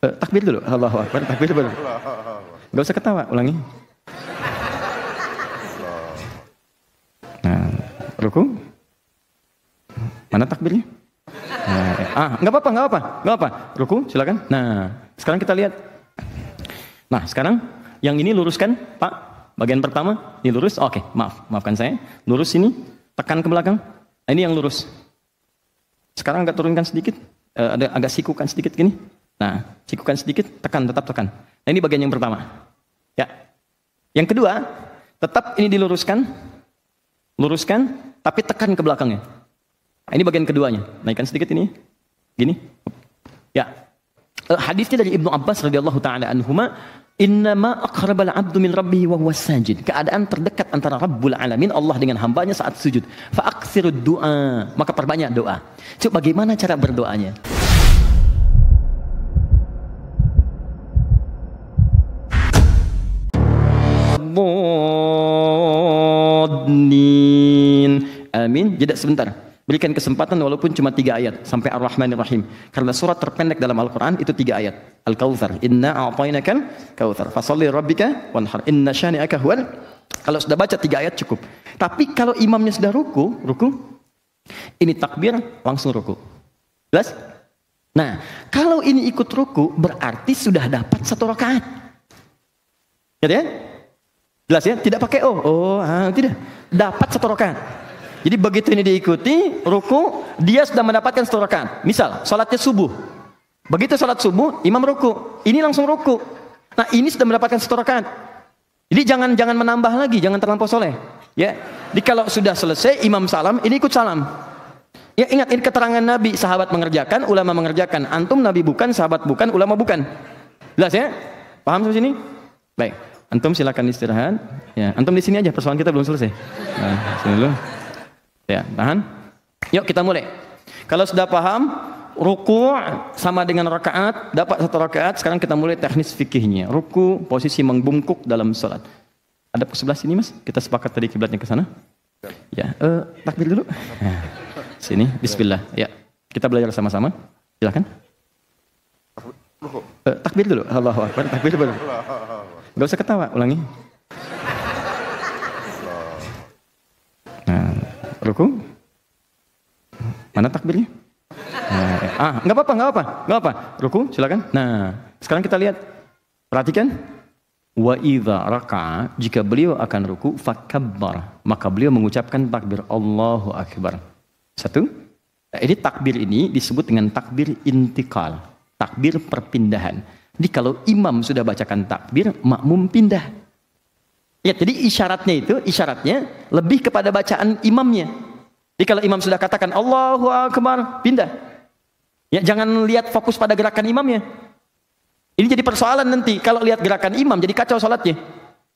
Takbir dulu. Allahu Akbar. Takbir dulu. Gak usah ketawa, ulangi. Nah, ruku. Mana takbirnya? Nggak apa-apa. Ruku, silakan. Nah, sekarang kita lihat. Nah, sekarang yang ini luruskan, Pak. Bagian pertama, ini lurus. Oke, maafkan saya. Lurus ini, tekan ke belakang. Nah, ini yang lurus. Sekarang agak turunkan sedikit, agak sikukan sedikit gini. Nah, sikukan sedikit, tetap tekan. Nah, ini bagian yang pertama. Ya. Yang kedua, tetap ini diluruskan, tapi tekan ke belakangnya. Nah, ini bagian keduanya. Naikkan sedikit ini, gini. Ya. Hadisnya dari Ibnu Abbas radhiyallahu taala anhuma, innama aqrabal 'abdu min rabbih wa huwa sajid. Keadaan terdekat antara Rabbul Alamin, Allah dengan hambanya saat sujud. Fa aktsirud du'a, maka perbanyak doa. Coba bagaimana cara berdoanya? Amin. Jeda sebentar. Berikan kesempatan walaupun cuma 3 ayat sampai Ar-Rahmanir Rahim. Karena surat terpendek dalam Al-Quran itu 3 ayat. Al-Kautsar. Inna a'tainakal kautsar. Fasholli rabbika wanhar. Inna syani'aka huwal. Kalau sudah baca 3 ayat cukup. Tapi kalau imamnya sudah ruku, ini takbir langsung ruku. Jelas? Nah, kalau ini ikut ruku berarti sudah dapat 1 rakaat. Ya? Jelas ya? Tidak pakai tidak. Dapat 1 rakaat. Jadi begitu ini diikuti, ruku, dia sudah mendapatkan 1 rakaat. Misal, salatnya subuh. Begitu salat subuh, imam ruku. Ini langsung ruku. Nah, ini sudah mendapatkan 1 rakaat. Jadi jangan menambah lagi, jangan terlampau soleh. Ya. Jadi kalau sudah selesai, imam salam, ini ikut salam. Ya, ingat, ini keterangan Nabi, sahabat mengerjakan, ulama mengerjakan. Antum Nabi bukan, sahabat bukan, ulama bukan. Jelas ya? Paham sampai sini? Baik. Antum silakan istirahat. Ya, antum di sini aja, persoalan kita belum selesai. Nah, sini dulu. Ya, tahan. Yuk kita mulai. Kalau sudah paham, ruku sama dengan rakaat, dapat 1 rakaat. Sekarang kita mulai teknis fikihnya. Ruku, posisi membungkuk dalam salat. Ada sebelah sini, Mas? Kita sepakat tadi kiblatnya ke sana. Ya, takbir dulu. Nah, sini, bismillah. Ya, kita belajar sama-sama. Silakan. Takbir dulu. Allahu Akbar. Takbir dulu. Gak usah ketawa, ulangi. Nah, ruku. Mana takbirnya? Nggak apa-apa. Ruku, silakan. Nah, sekarang kita lihat. Perhatikan. Wa idza raka'a, jika beliau akan ruku, fakabbar, maka beliau mengucapkan takbir Allahu Akbar. 1. Nah, ini takbir ini disebut dengan takbir intikal, takbir perpindahan. Jadi kalau imam sudah bacakan takbir, makmum pindah. Ya, jadi isyaratnya lebih kepada bacaan imamnya. Jadi kalau imam sudah katakan Allahu Akbar, pindah. Ya, jangan lihat fokus pada gerakan imamnya. Ini jadi persoalan nanti. Kalau lihat gerakan imam, jadi kacau salatnya.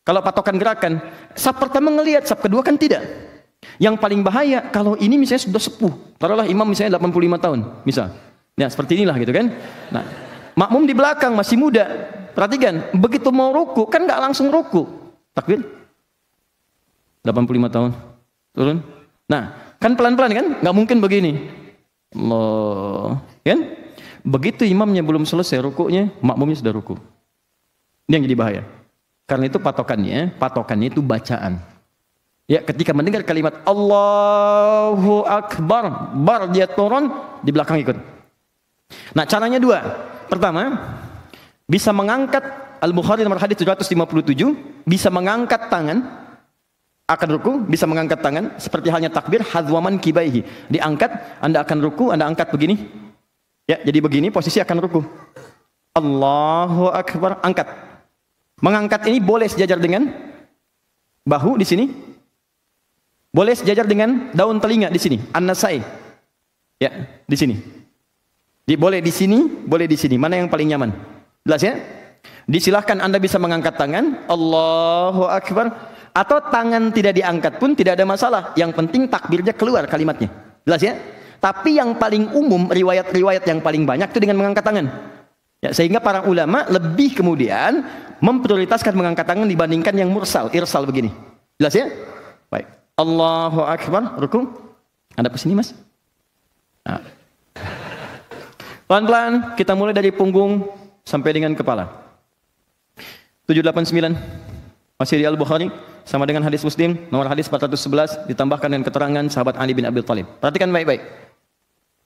Kalau patokan gerakan, saf pertama ngelihat, saf kedua kan tidak. Yang paling bahaya, kalau ini misalnya sudah sepuh. Taruhlah imam misalnya 85 tahun, misal. Ya, seperti inilah gitu kan. Nah, makmum di belakang masih muda. Perhatikan, begitu mau ruku, kan nggak langsung ruku. Takbir. 85 tahun. Turun. Nah, kan pelan-pelan kan? Nggak mungkin begini. Allah. Kan? Begitu imamnya belum selesai rukunya, makmumnya sudah ruku. Ini yang jadi bahaya. Karena itu patokannya itu bacaan. Ya, ketika mendengar kalimat Allahu Akbar, dia turun, di belakang ikut. Nah, caranya 2. Pertama, bisa mengangkat, Al-Bukhari nomor hadis 757, bisa mengangkat tangan, akan ruku, bisa mengangkat tangan, seperti halnya takbir, hadzwaman kibaihi. Diangkat, Anda akan ruku, Anda angkat begini. Ya, jadi begini, posisi akan ruku. Allahu Akbar, angkat. Mengangkat ini boleh sejajar dengan bahu di sini. Boleh sejajar dengan daun telinga di sini. An-Nasai. Ya, di sini. Boleh di sini, boleh di sini. Mana yang paling nyaman? Jelas ya? Disilahkan Anda bisa mengangkat tangan, Allahu Akbar, atau tangan tidak diangkat pun tidak ada masalah. Yang penting takbirnya keluar kalimatnya. Jelas ya? Tapi yang paling umum, riwayat-riwayat yang paling banyak itu dengan mengangkat tangan. Ya, sehingga para ulama lebih kemudian memprioritaskan mengangkat tangan dibandingkan yang mursal, irsal begini. Jelas ya? Baik. Allahu Akbar, ruku. Anda ke sini, Mas? Nah. Pelan-pelan kita mulai dari punggung sampai dengan kepala. 789 masih di Al-Bukhari sama dengan hadis Muslim nomor hadis 411 ditambahkan dengan keterangan sahabat Ali bin Abi Thalib. Perhatikan baik-baik.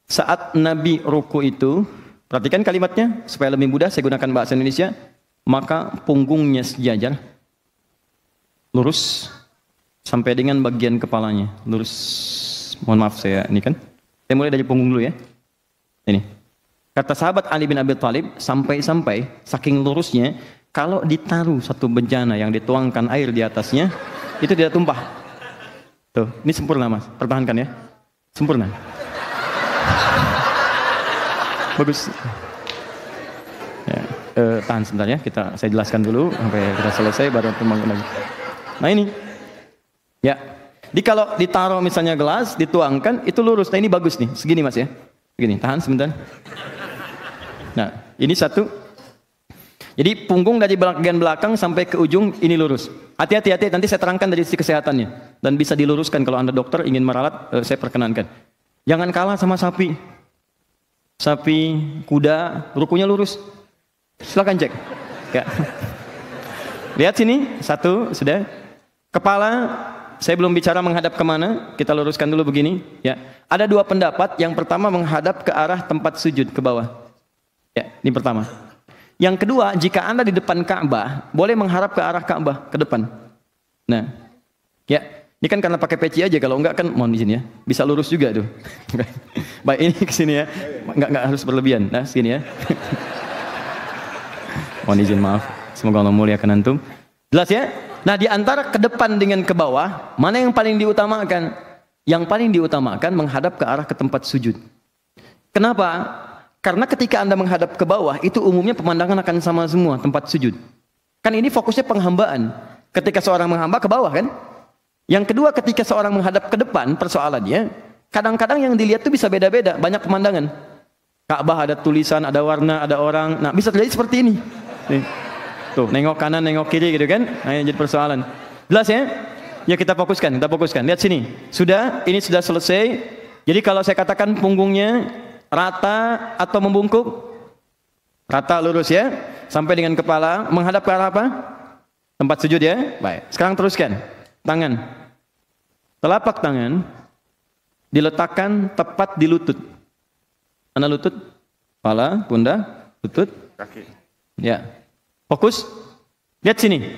Saat Nabi ruku itu, perhatikan kalimatnya supaya lebih mudah saya gunakan bahasa Indonesia, maka punggungnya sejajar lurus sampai dengan bagian kepalanya lurus. Mohon maaf saya ini kan. Saya mulai dari punggung dulu ya. Ini. Kata sahabat Ali bin Abi Thalib, sampai-sampai saking lurusnya, kalau ditaruh satu bejana yang dituangkan air di atasnya, itu tidak tumpah. Tuh, ini sempurna Mas, pertahankan ya. Sempurna. Bagus. Ya, tahan sebentar ya, saya jelaskan dulu sampai kita selesai baru pembangunan lagi. Nah ini, ya. Jadi kalau ditaruh misalnya gelas, dituangkan, itu lurus. Nah ini bagus nih, segini Mas ya. Begini, tahan sebentar. Nah, ini satu. Jadi punggung dari bagian belakang sampai ke ujung ini lurus. Hati-hati, nanti saya terangkan dari sisi kesehatannya. Dan bisa diluruskan kalau Anda dokter ingin meralat, saya perkenankan. Jangan kalah sama sapi. Sapi, kuda, rukunya lurus. Silakan cek. Ya. Lihat sini, satu, sudah. Kepala, saya belum bicara menghadap kemana, kita luruskan dulu begini. Ya. Ada dua pendapat, yang pertama menghadap ke arah tempat sujud, ke bawah. Ya, ini pertama. Yang kedua, jika Anda di depan Ka'bah, boleh mengharap ke arah Ka'bah, ke depan. Nah, ya, ini kan karena pakai peci aja, kalau enggak kan mohon izin ya, bisa lurus juga tuh. Baik, ini ke sini ya, enggak harus berlebihan. Nah, sini ya. Mohon izin, maaf. Semoga Allah muliakan antum. Jelas ya? Nah, di antara ke depan dengan ke bawah, mana yang paling diutamakan? Yang paling diutamakan menghadap ke arah ke tempat sujud. Kenapa? Karena ketika Anda menghadap ke bawah, itu umumnya pemandangan akan sama semua, tempat sujud. Kan ini fokusnya penghambaan. Ketika seorang menghamba ke bawah kan? Yang kedua, ketika seorang menghadap ke depan, persoalannya, kadang-kadang yang dilihat itu bisa beda-beda, banyak pemandangan. Ka'bah ada tulisan, ada warna, ada orang. Nah, bisa terjadi seperti ini. Nih. Tuh, nengok kanan, nengok kiri gitu kan? Nah, ini jadi persoalan. Jelas ya? Ya kita fokuskan. Lihat sini. Ini sudah selesai. Jadi kalau saya katakan punggungnya rata atau membungkuk? Rata lurus ya. Sampai dengan kepala menghadap ke arah apa? Tempat sujud ya. Baik. Sekarang teruskan. Tangan. Telapak tangan diletakkan tepat di lutut. Mana lutut? Kepala, pundak, lutut, kaki. Ya. Fokus. Lihat sini.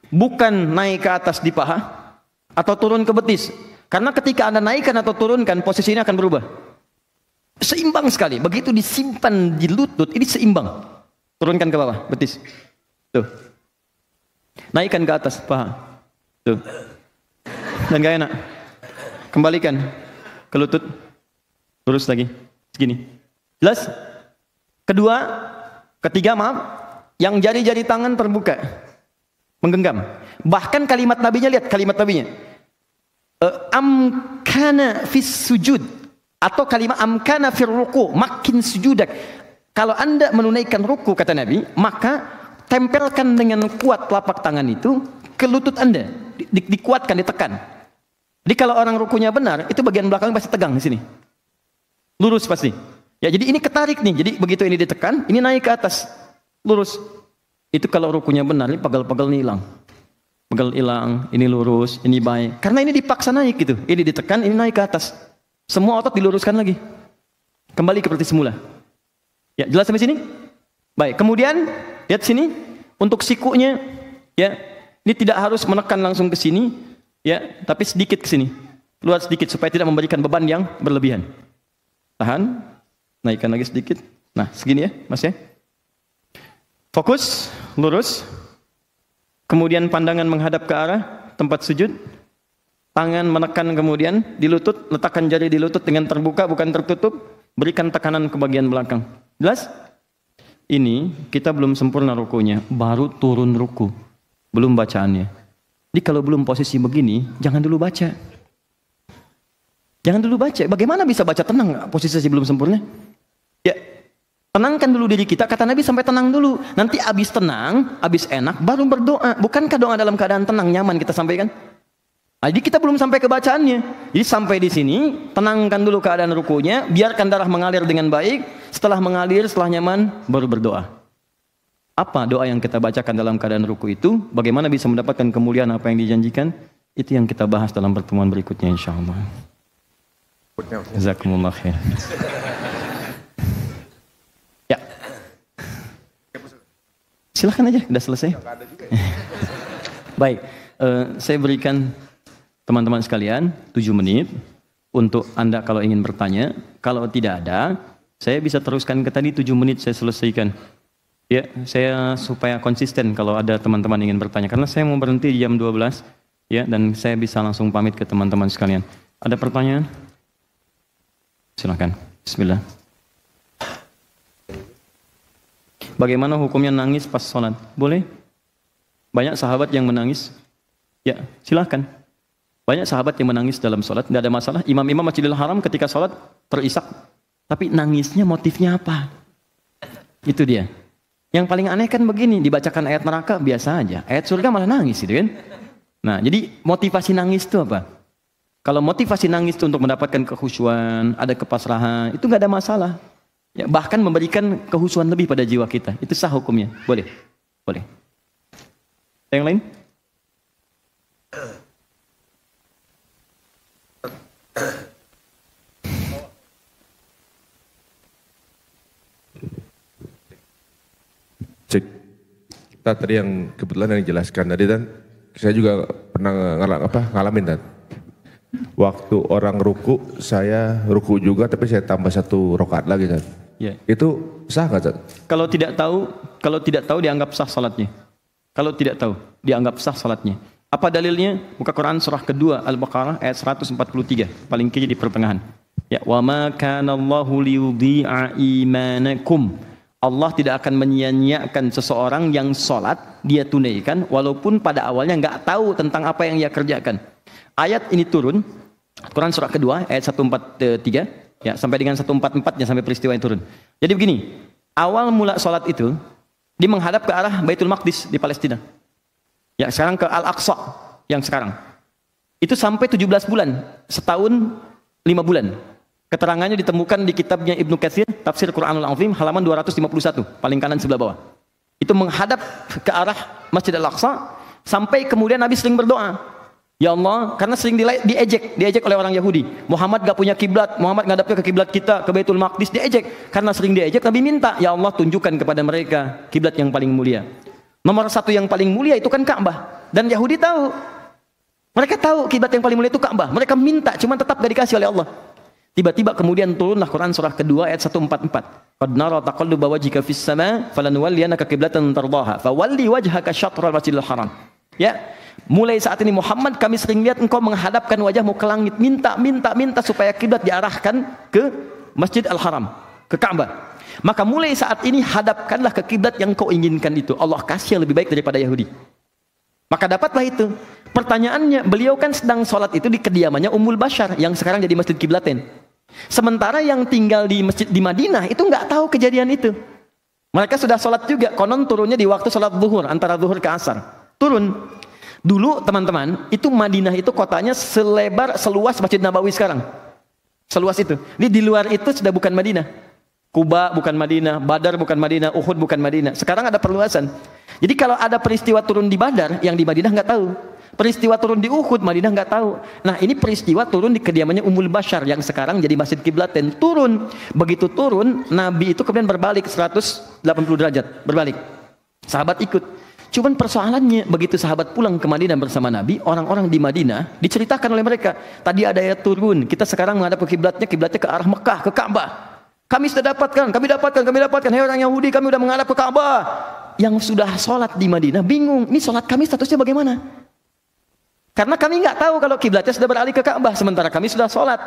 Bukan naik ke atas di paha atau turun ke betis. Karena ketika Anda naikkan atau turunkan, posisi ini akan berubah. Seimbang sekali. Begitu disimpan di lutut, ini seimbang. Turunkan ke bawah, betis. Tuh. Naikkan ke atas, paha. Tuh. Dan gak enak. Kembalikan ke lutut. Lurus lagi. Segini. Jelas? Ketiga, maaf. Yang jari-jari tangan terbuka. Menggenggam. Bahkan kalimat nabinya, lihat kalimat nabinya. Amkana fis sujud. Atau kalimat amkana fir ruku, makin sujudak. Kalau Anda menunaikan ruku, kata Nabi, maka tempelkan dengan kuat telapak tangan itu ke lutut Anda. Dikuatkan, ditekan. Jadi kalau orang rukunya benar, itu bagian belakang pasti tegang di sini. Lurus pasti. Ya, jadi ini ketarik nih. Jadi begitu ini ditekan, ini naik ke atas. Lurus. Itu kalau rukunya benar, ini pagal-pagal ini hilang. Pagal hilang, ini lurus, ini baik. Karena ini dipaksa naik gitu. Ini ditekan, ini naik ke atas. Semua otot diluruskan lagi. Kembali seperti semula. Ya, jelas sampai sini? Baik, kemudian lihat sini untuk sikunya ya. Ini tidak harus menekan langsung ke sini ya, tapi sedikit ke sini. Keluar sedikit supaya tidak memberikan beban yang berlebihan. Tahan. Naikkan lagi sedikit. Nah, segini ya, Mas ya. Fokus, lurus. Kemudian pandangan menghadap ke arah tempat sujud. Tangan menekan kemudian di lutut, letakkan jari di lutut dengan terbuka bukan tertutup, berikan tekanan ke bagian belakang. Jelas? Ini kita belum sempurna rukunya, baru turun ruku. Belum bacaannya. Jadi kalau belum posisi begini, jangan dulu baca. Jangan dulu baca. Bagaimana bisa baca tenang posisi belum sempurna? Ya, tenangkan dulu diri kita, kata Nabi sampai tenang dulu. Nanti habis tenang, habis enak, baru berdoa. Bukankah doa dalam keadaan tenang, nyaman kita sampaikan? Jadi kita belum sampai ke bacaannya. Jadi sampai di sini, tenangkan dulu keadaan rukunya, biarkan darah mengalir dengan baik. Setelah mengalir, setelah nyaman, baru berdoa. Apa doa yang kita bacakan dalam keadaan ruku itu? Bagaimana bisa mendapatkan kemuliaan apa yang dijanjikan? Itu yang kita bahas dalam pertemuan berikutnya insyaallah. Jazakumullah khair. Ya. Silahkan aja, udah selesai. Baik, saya berikan teman-teman sekalian 7 menit untuk Anda kalau ingin bertanya. Kalau tidak ada, saya bisa teruskan ke tadi 7 menit saya selesaikan. Ya, saya supaya konsisten kalau ada teman-teman ingin bertanya. Karena saya mau berhenti di jam 12, ya, dan saya bisa langsung pamit ke teman-teman sekalian. Ada pertanyaan? Silakan. Bismillah. Bagaimana hukumnya nangis pas sholat? Boleh? Banyak sahabat yang menangis. Ya, silakan. Banyak sahabat yang menangis dalam sholat, tidak ada masalah. Imam-imam Masjidil Haram ketika sholat terisak. Tapi nangisnya motifnya apa? Itu dia. Yang paling aneh kan begini, dibacakan ayat neraka biasa aja. Ayat surga malah nangis gitu kan. Nah, jadi motivasi nangis itu apa? Kalau motivasi nangis itu untuk mendapatkan kekhusyuan, ada kepasrahan, itu nggak ada masalah. Ya, bahkan memberikan kekhusyuan lebih pada jiwa kita. Itu sah hukumnya. Boleh. Boleh. Yang lain? Cek. Kita tadi yang kebetulan yang dijelaskan tadi dan saya juga pernah ngalamin dan waktu orang ruku, saya ruku juga tapi saya tambah 1 rakaat lagi kan. Ya. Itu sah nggak, Tad? Kalau tidak tahu dianggap sah salatnya. Kalau tidak tahu dianggap sah salatnya. Apa dalilnya? Buka Quran surah kedua Al-Baqarah ayat 143, paling kiri di pertengahan. Ya, wa ma kana Allahu liyudhi'a imanakum. Allah tidak akan menyia-nyiakan seseorang yang salat dia tunaikan walaupun pada awalnya nggak tahu tentang apa yang ia kerjakan. Ayat ini turun, Quran surah kedua, ayat 143, ya, sampai dengan 144-nya sampai peristiwa yang turun. Jadi begini, awal mula sholat itu, dia menghadap ke arah Baitul Maqdis di Palestina. Ya, sekarang ke Al-Aqsa, yang sekarang. Itu sampai 17 bulan, setahun 5 bulan. Keterangannya ditemukan di kitabnya Ibnu Katsir, Tafsir Quranul Azim, halaman 251, paling kanan sebelah bawah. Itu menghadap ke arah Masjid Al-Aqsa, sampai kemudian Nabi sering berdoa. Ya Allah, karena sering diejek oleh orang Yahudi. Muhammad gak punya kiblat, Muhammad ngadapnya ke kiblat kita, ke Baitul Maqdis, diejek. Karena sering diejek, Nabi minta, ya Allah tunjukkan kepada mereka kiblat yang paling mulia. Nomor 1 yang paling mulia itu kan Ka'bah. Dan Yahudi tahu. Mereka tahu kiblat yang paling mulia itu Ka'bah. Mereka minta, cuma tetap gak dikasih oleh Allah. Tiba-tiba kemudian turunlah Quran surah kedua ayat 144. Qad nara taqalluba wajhika fis sama falanuwalliyannaka qiblatan tardaha fawalli wajhaka syatral masjidil haram. Ya, mulai saat ini Muhammad kami sering lihat engkau menghadapkan wajahmu ke langit, minta supaya kiblat diarahkan ke Masjid Al-Haram, ke Ka'bah. Maka mulai saat ini hadapkanlah ke kiblat yang kau inginkan itu. Allah kasih yang lebih baik daripada Yahudi. Maka dapatlah itu. Pertanyaannya, beliau kan sedang sholat itu di kediamannya Ummul Bashar yang sekarang jadi Masjid Kiblaten. Sementara yang tinggal di masjid di Madinah itu nggak tahu kejadian itu. Mereka sudah sholat juga, konon turunnya di waktu sholat zuhur, antara zuhur ke asar. Turun. Dulu teman-teman, itu Madinah itu kotanya seluas Masjid Nabawi sekarang. Seluas itu. Di luar itu sudah bukan Madinah. Kuba bukan Madinah, Badar bukan Madinah, Uhud bukan Madinah. Sekarang ada perluasan. Jadi kalau ada peristiwa turun di Badar, yang di Madinah nggak tahu. Peristiwa turun di Uhud, Madinah nggak tahu. Nah, ini peristiwa turun di kediamannya Ummul Bashar yang sekarang jadi Masjid Kiblaten. Turun. Begitu turun, Nabi itu kemudian berbalik 180 derajat. Berbalik. Sahabat ikut. Cuman persoalannya, begitu sahabat pulang ke Madinah bersama Nabi, orang-orang di Madinah diceritakan oleh mereka. Tadi ada ayat turun, kita sekarang menghadap ke kiblatnya ke arah Mekah, ke Ka'bah. Kami sudah dapatkan. Hei orang Yahudi, kami sudah menghadap ke Ka'bah. Yang sudah sholat di Madinah bingung, ini sholat kami statusnya bagaimana? Karena kami nggak tahu kalau kiblatnya sudah beralih ke Ka'bah, sementara kami sudah sholat.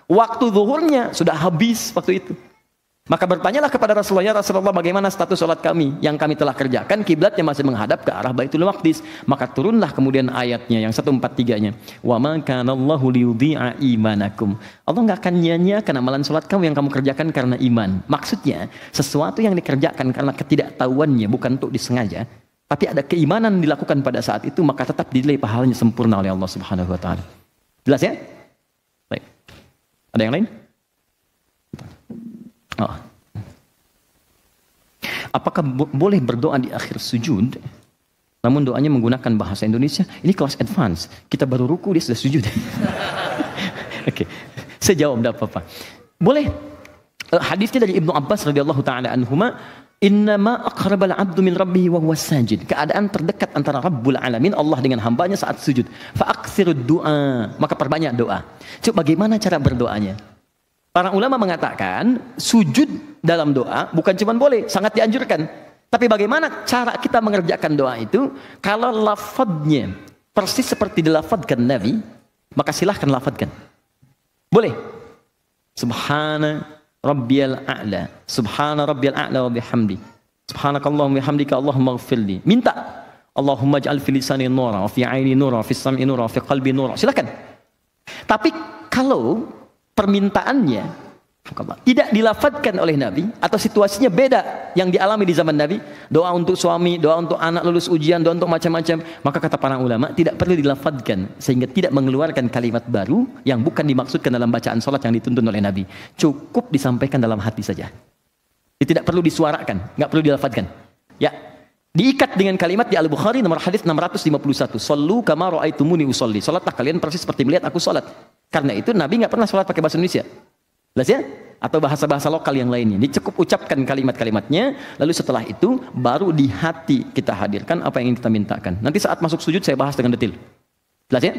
Waktu zuhurnya sudah habis waktu itu. Maka bertanyalah kepada Rasulullah, ya Rasulullah, bagaimana status sholat kami yang kami telah kerjakan, kiblatnya masih menghadap ke arah Baitul Maqdis. Maka turunlah kemudian ayatnya yang 143-nya. Wa ma kana Allahu liyudhi'a imanakum. Allah nggak akan nyanyiakan amalan sholat kamu yang kamu kerjakan karena iman. Maksudnya, sesuatu yang dikerjakan karena ketidaktahuannya, bukan untuk disengaja, tapi ada keimanan dilakukan pada saat itu, maka tetap dinilai pahalanya sempurna oleh Allah Subhanahu wa taala. Jelas ya? Baik. Ada yang lain? Oh. Apakah boleh berdoa di akhir sujud? Namun doanya menggunakan bahasa Indonesia. Ini kelas advance. Kita baru ruku, dia sudah sujud. Oke, saya jawab tidak apa-apa. Boleh. Hadisnya dari Ibnu Abbas radhiyallahu taala anhuma, innama aqrabal 'abdu min rabbih wa huwa sajid. Keadaan terdekat antara Rabbul Alamin, Allah dengan hambanya saat sujud. Fa aktsirud du'a, maka perbanyak doa. Coba bagaimana cara berdoanya? Para ulama mengatakan sujud dalam doa bukan cuma boleh, sangat dianjurkan. Tapi bagaimana cara kita mengerjakan doa itu? Kalau lafadznya persis seperti dilafadzkan Nabi, maka silahkan lafadzkan. Boleh. Subhana rabbiyal a'la, subhana rabbiyal a'la wa bihamdi, subhanakallahumma bihamdika allahumma ighfirli. Minta Allahumma ij'al fi lisani nura wa fi 'aini nura wa fi sam'i nura wa fi qalbi nura. Silakan. Tapi kalau permintaannya tidak dilafadzkan oleh Nabi atau situasinya beda yang dialami di zaman Nabi, doa untuk suami, doa untuk anak lulus ujian, doa untuk macam-macam, maka kata para ulama tidak perlu dilafadzkan sehingga tidak mengeluarkan kalimat baru yang bukan dimaksudkan dalam bacaan salat yang dituntun oleh Nabi. Cukup disampaikan dalam hati saja. Tidak perlu disuarakan, nggak perlu dilafadzkan. Ya, diikat dengan kalimat di Al-Bukhari nomor hadis 651. Shallu kama ra'aitumuni usolli. Salatlah kalian persis seperti melihat aku salat. Karena itu Nabi nggak pernah salat pakai bahasa Indonesia. Jelas ya? Atau bahasa-bahasa lokal yang lainnya. Dia cukup ucapkan kalimat-kalimatnya, lalu setelah itu baru di hati kita hadirkan apa yang ingin kita mintakan. Nanti saat masuk sujud saya bahas dengan detail. Jelas ya?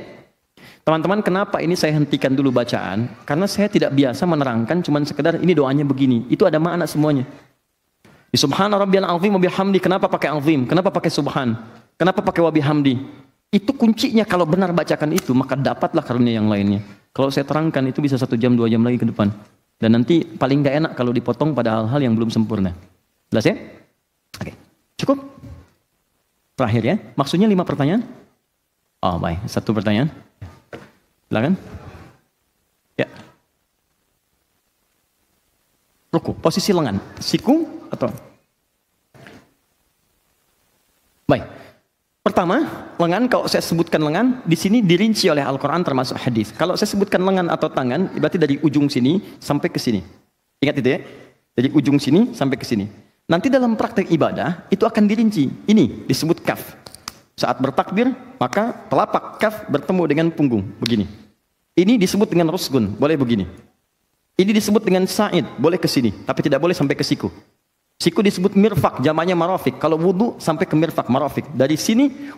Teman-teman, kenapa ini saya hentikan dulu bacaan? Karena saya tidak biasa menerangkan cuman sekedar ini doanya begini. Itu ada makna semuanya. Di subhana rabbiyal azim wa bihamdi, kenapa pakai azim? Kenapa pakai subhan? Kenapa pakai wa bihamdi? Itu kuncinya, kalau benar bacakan itu, maka dapatlah karunia yang lainnya. Kalau saya terangkan itu bisa 1 jam 2 jam lagi ke depan. Dan nanti paling gak enak kalau dipotong pada hal-hal yang belum sempurna. Jelas ya? Oke, cukup? Terakhir ya, maksudnya 5 pertanyaan? Oh baik, 1 pertanyaan. Silakan. Ya. Ruku, posisi lengan, siku atau? Baik. Pertama, lengan, kalau saya sebutkan lengan, di sini dirinci oleh Al-Quran termasuk hadis. Kalau saya sebutkan lengan atau tangan, berarti dari ujung sini sampai ke sini. Ingat itu ya? Dari ujung sini sampai ke sini. Nanti dalam praktek ibadah, itu akan dirinci. Ini disebut kaf. Saat bertakbir, maka telapak kaf bertemu dengan punggung. Begini. Ini disebut dengan rusgun, boleh begini. Ini disebut dengan sa'id, boleh ke sini. Tapi tidak boleh sampai ke siku. Siku disebut mirfak, jamannya marafik. Kalau wudu sampai ke mirfak, marafik. Dari sini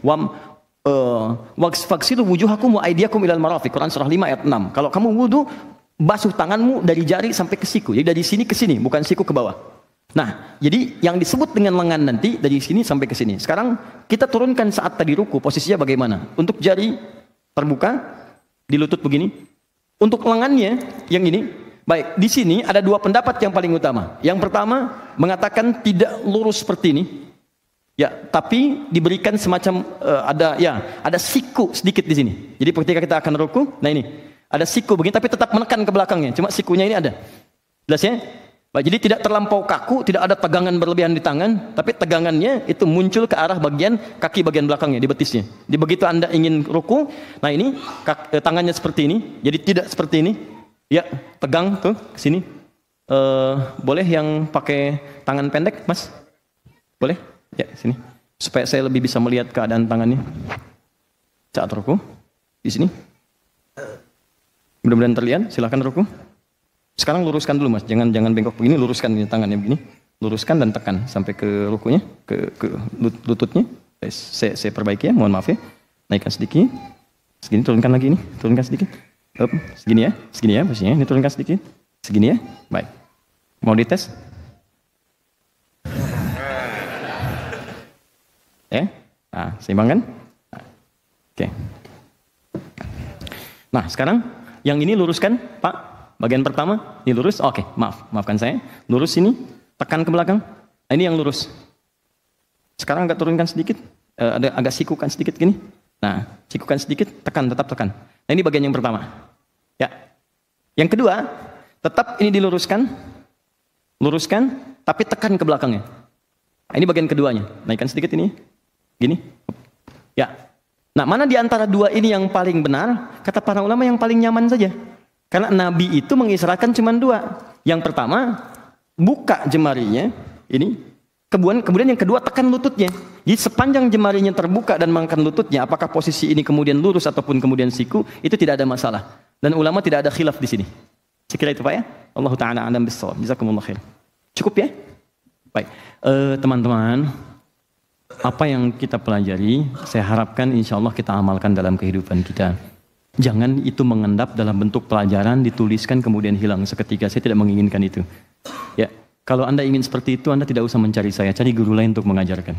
waghsilu wujuhakum wa aydiyakum ilal marafiq. Quran surah 5 ayat 6. Kalau kamu wudu, basuh tanganmu dari jari sampai ke siku. Jadi dari sini ke sini, bukan siku ke bawah. Nah, jadi yang disebut dengan lengan nanti dari sini sampai ke sini. Sekarang kita turunkan saat tadi ruku, posisinya bagaimana? Untuk jari terbuka di lutut begini. Untuk lengannya yang ini. Baik, di sini ada 2 pendapat yang paling utama. Yang pertama mengatakan tidak lurus seperti ini, ya, tapi diberikan semacam ada siku sedikit di sini. Jadi ketika kita akan ruku, nah ini ada siku begini, tapi tetap menekan ke belakangnya. Cuma sikunya ini ada. Jelas ya? Baik, jadi tidak terlampau kaku, tidak ada tegangan berlebihan di tangan, tapi tegangannya itu muncul ke arah bagian kaki bagian belakangnya, di betisnya. Jadi begitu Anda ingin ruku, nah ini tangannya seperti ini, jadi tidak seperti ini. Ya, tegang tuh ke sini. Boleh yang pakai tangan pendek, Mas? Boleh? Ya, sini. Supaya saya lebih bisa melihat keadaan tangannya. Saat ruku di sini. Mudah-mudahan terlihat. Silakan ruku. Sekarang luruskan dulu, Mas. Jangan bengkok begini, luruskan ini tangannya begini. Luruskan dan tekan sampai ke rukunya, ke lututnya. Saya perbaiki ya, mohon maaf ya. Naikkan sedikit. Segini, turunkan lagi ini, turunkan sedikit. Segini ya posisinya. Ini turunkan sedikit. Segini ya, baik. Mau dites? Ya, nah, seimbang kan? Nah, oke. Nah, sekarang yang ini luruskan, Pak. Bagian pertama, ini lurus. Oke, maafkan saya. Lurus sini, tekan ke belakang. Nah, ini yang lurus. Sekarang agak turunkan sedikit, agak sikukan sedikit gini. Nah, sikukan sedikit, tetap tekan. Nah, ini bagian yang pertama. Ya. Yang kedua, tetap ini diluruskan, tapi tekan ke belakangnya. Nah, ini bagian keduanya. Naikkan sedikit ini, gini. Ya. Nah, mana di antara 2 ini yang paling benar? Kata para ulama yang paling nyaman saja. Karena Nabi itu mengisyaratkan cuma 2. Yang pertama, buka jemarinya, ini. Kemudian yang kedua, tekan lututnya. Jadi sepanjang jemarinya terbuka dan mengangkat lututnya, apakah posisi ini kemudian lurus ataupun kemudian siku, itu tidak ada masalah. Dan ulama tidak ada khilaf di sini. Sekira itu Pak ya. Allah Ta'ala a'lam bissawab. Jazakumullah khair. Cukup ya? Baik. Teman-teman, apa yang kita pelajari, saya harapkan insya Allah kita amalkan dalam kehidupan kita. Jangan itu mengendap dalam bentuk pelajaran, dituliskan kemudian hilang seketika. Saya tidak menginginkan itu. Ya. Kalau Anda ingin seperti itu, Anda tidak usah mencari saya, cari guru lain untuk mengajarkan.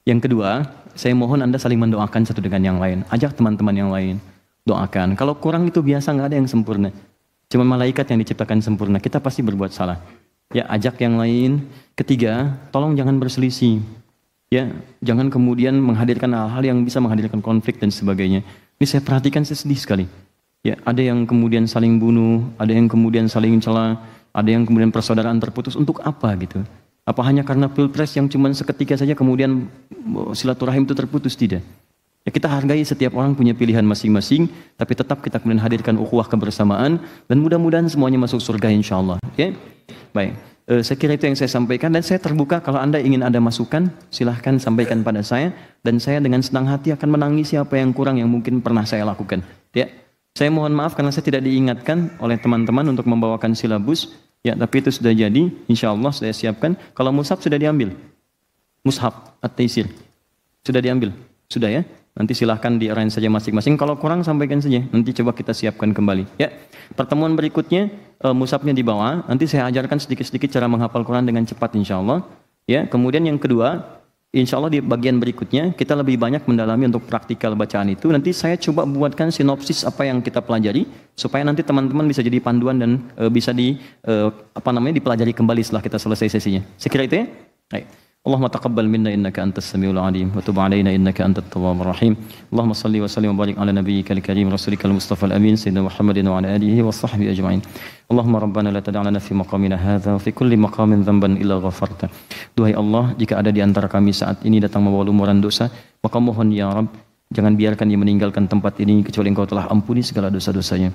Yang kedua, saya mohon Anda saling mendoakan satu dengan yang lain. Ajak teman-teman yang lain, doakan. Kalau kurang itu biasa, nggak ada yang sempurna. Cuma malaikat yang diciptakan sempurna, kita pasti berbuat salah. Ya, ajak yang lain. Ketiga, tolong jangan berselisih. Ya, jangan kemudian menghadirkan hal-hal yang bisa menghadirkan konflik dan sebagainya. Ini saya perhatikan, saya sedih sekali. Ya, ada yang kemudian saling bunuh, ada yang kemudian saling cela. Ada yang kemudian persaudaraan terputus, untuk apa gitu? Apa hanya karena pilpres yang cuma seketika saja kemudian silaturahim itu terputus? Tidak. Ya, kita hargai setiap orang punya pilihan masing-masing, tapi tetap kita kemudian hadirkan ukhuwah kebersamaan, dan mudah-mudahan semuanya masuk surga insya Allah. Ya? Baik, saya kira itu yang saya sampaikan, dan saya terbuka kalau Anda ingin ada masukan, silahkan sampaikan pada saya, dan saya dengan senang hati akan menangisi apa yang kurang yang mungkin pernah saya lakukan. Ya. Saya mohon maaf karena saya tidak diingatkan oleh teman-teman untuk membawakan silabus. Ya, tapi itu sudah jadi, insya Allah saya siapkan. Kalau mushaf sudah diambil, mushaf at-taisir sudah diambil, sudah ya. Nanti silahkan di-arrange saja masing-masing. Kalau kurang sampaikan saja. Nanti coba kita siapkan kembali. Ya, pertemuan berikutnya mushafnya dibawa. Nanti saya ajarkan sedikit-sedikit cara menghafal Quran dengan cepat, insya Allah. Ya, kemudian yang kedua, insya Allah di bagian berikutnya kita lebih banyak mendalami untuk praktikal bacaan itu. Nanti saya coba buatkan sinopsis apa yang kita pelajari supaya nanti teman-teman bisa jadi panduan dan bisa dipelajari kembali setelah kita selesai sesinya. Sekira itu ya. Baik. Allahumma taqabbal minna innaka antas samiul alim wa tub alaina innaka antat tawwabur rahim. Allahumma salli wa sallim wa barik ala nabiyyikal karim rasulikal mustafa al amin sayyidina Muhammadin wa ala alihi wa sahbihi ajma'in. Allahumma rabbana la tad'a lana fi maqamina hadza wa fi kulli maqamin dhanban illa ghafarta. Duhai Allah, jika ada di antara kami saat ini datang membawa lumuran dosa, maka mohon ya Rabb, jangan biarkan dia meninggalkan tempat ini kecuali Engkau telah ampuni segala dosa-dosanya.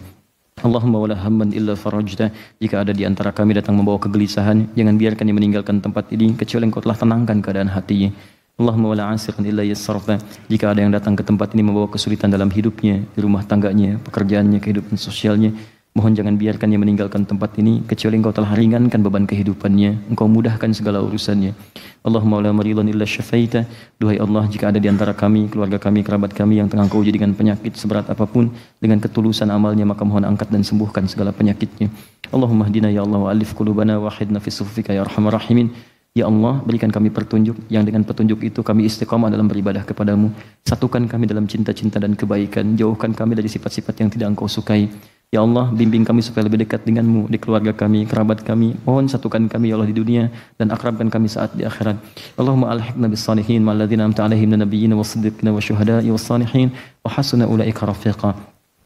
Allahumma wala hamman illa farajta, jika ada di antara kami datang membawa kegelisahan, jangan biarkan dia meninggalkan tempat ini kecuali Engkau telah tenangkan keadaan hatinya. Allahumma wala asiran illa yassarta, jika ada yang datang ke tempat ini membawa kesulitan dalam hidupnya, di rumah tangganya, pekerjaannya, kehidupan sosialnya, mohon jangan biarkan dia meninggalkan tempat ini kecuali Engkau telah ringankan beban kehidupannya, Engkau mudahkan segala urusannya. Allahumma la maridhan illa syafaita, duhai Allah, jika ada di antara kami, keluarga kami, kerabat kami yang tengah Engkau uji dengan penyakit seberat apapun, dengan ketulusan amalnya maka mohon angkat dan sembuhkan segala penyakitnya. Allahumma hdina ya Allah wa alif qulubana wa wahidna fi suffika ya arhamar rahimin. Ya Allah, berikan kami petunjuk yang dengan petunjuk itu kami istiqamah dalam beribadah kepadamu. Satukan kami dalam cinta-cinta dan kebaikan, jauhkan kami dari sifat-sifat yang tidak Engkau sukai. Ya Allah, bimbing kami supaya lebih dekat denganmu, di keluarga kami, kerabat kami. Mohon satukan kami ya Allah di dunia dan akrabkan kami saat di akhirat. Allahumma alhiqna bis salihin ma'al ladzina amta 'alaihim minal nabiyyin was-siddiqin wasyuhada'i was-salihin wa hasuna ulaika rafiqa.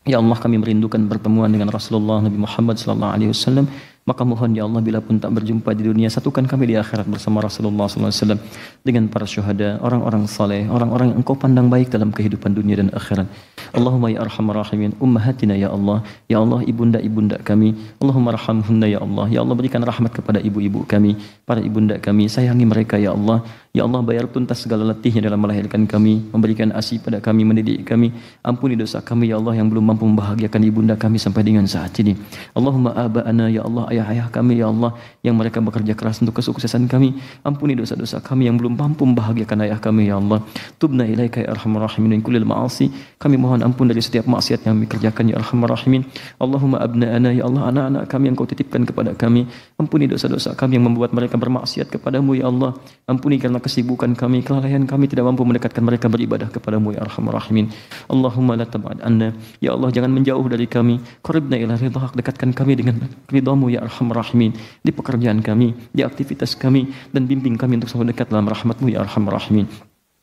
Ya Allah, kami merindukan pertemuan dengan Rasulullah Nabi Muhammad sallallahu alaihi wasallam. Maka mohon ya Allah, bila pun tak berjumpa di dunia, satukan kami di akhirat bersama Rasulullah SAW dengan para syuhada, orang-orang saleh, orang-orang yang Engkau pandang baik dalam kehidupan dunia dan akhirat. Allahumma ya arhamar rahimin, ummahatina ya Allah ibunda-ibunda kami, Allahumma rahamhunna ya Allah berikan rahmat kepada ibu-ibu kami, para ibunda kami, sayangi mereka ya Allah, bayar tuntas segala letihnya dalam melahirkan kami, memberikan ASI pada kami, mendidik kami, ampuni dosa kami ya Allah yang belum mampu membahagiakan ibunda kami sampai dengan saat ini. Allahumma aba'ana ya Allah, ayah-ayah kami ya Allah yang mereka bekerja keras untuk kesuksesan kami, ampuni dosa-dosa kami yang belum mampu membahagiakan ayah kami ya Allah. Tubna ilaika ya arhamar rahimin min kullil ma'asi, kami mohon ampun dari setiap maksiat yang kami kerjakan ya arhamar rahimin. Allahumma abna'ana ya Allah, anak-anak kami yang Kau titipkan kepada kami, ampuni dosa-dosa kami yang membuat mereka bermaksiat kepadamu ya Allah. Ampuni karena kesibukan kami, kelalaian kami tidak mampu mendekatkan mereka beribadah kepadamu ya arhamar rahimin. Allahumma la tab'ad anna, ya Allah jangan menjauh dari kami, qaribna ila ridhak, dekatkan kami dengan ridhamu ya arhamar rahimin, di pekerjaan kami, di aktivitas kami, dan bimbing kami untuk selalu dekat dalam rahmatmu ya arhamar rahimin.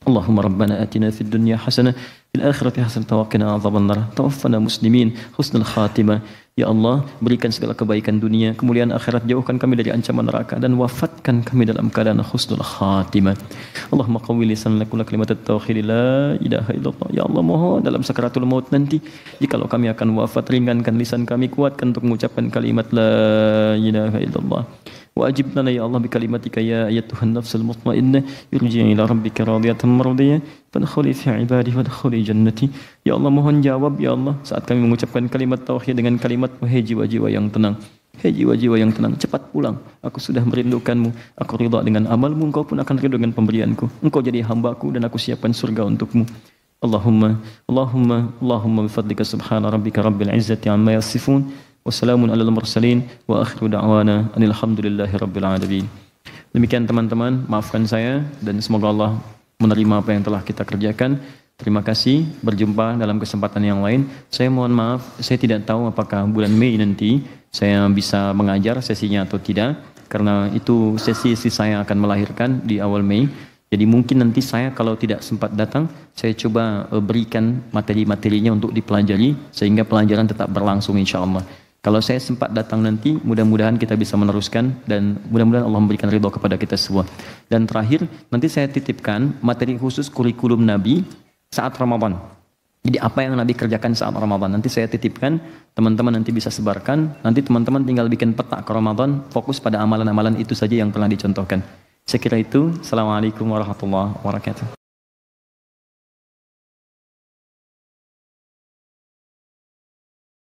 Allahumma rabbana atina fid dunya hasanah fil akhirati hasanah wa qina adzabannar, tawaffana muslimin husnul khatimah. Ya Allah, berikan segala kebaikan dunia, kemuliaan akhirat, jauhkan kami dari ancaman neraka dan wafatkan kami dalam keadaan husnul khatimah. Allahumma qawwi lisanana kulla kalimat at-tauhid la ilaha illallah. Ya Allah, mohon dalam sakaratul maut nanti, jikalau kami akan wafat, ringankan lisan kami, kuatkan untuk mengucapkan kalimat la ilaha illallah. wa ajib lana ya Allah bi kalimatika ya ayyatuhan nafsul mutmainnah irji'i ila rabbika radiyatan mardiyah fadkhuli fi ibadihi wadkhuli jannati. Ya Allah, mohon jawab ya Allah saat kami mengucapkan kalimat tauhid dengan kalimat wahai jiwa-jiwa yang tenang. Hei jiwa-jiwa yang tenang, cepat pulang. Aku sudah merindukanmu. Aku ridha dengan amalmu, engkau pun akan ridha dengan pemberianku. Engkau jadi hambaku dan aku siapkan surga untukmu. Allahumma bifadlika subhana rabbika rabbil izzati amma yasifun. Wassalamun alal mursalin. Wa akhiru da'wana anilhamdulillahi rabbil alamin. Demikian teman-teman, maafkan saya dan semoga Allah menerima apa yang telah kita kerjakan. Terima kasih, berjumpa dalam kesempatan yang lain. Saya mohon maaf, saya tidak tahu apakah bulan Mei nanti saya bisa mengajar sesinya atau tidak, karena itu sesi saya akan melahirkan di awal Mei. Jadi mungkin nanti saya kalau tidak sempat datang, saya coba berikan materi-materinya untuk dipelajari, sehingga pelajaran tetap berlangsung insya Allah. Kalau saya sempat datang nanti, mudah-mudahan kita bisa meneruskan dan mudah-mudahan Allah memberikan ridho kepada kita semua. Dan terakhir, nanti saya titipkan materi khusus kurikulum Nabi saat Ramadan. Jadi apa yang Nabi kerjakan saat Ramadan nanti saya titipkan, teman-teman nanti bisa sebarkan. Nanti teman-teman tinggal bikin peta ke Ramadan, fokus pada amalan-amalan itu saja yang pernah dicontohkan. Saya kira itu. Assalamualaikum warahmatullahi wabarakatuh.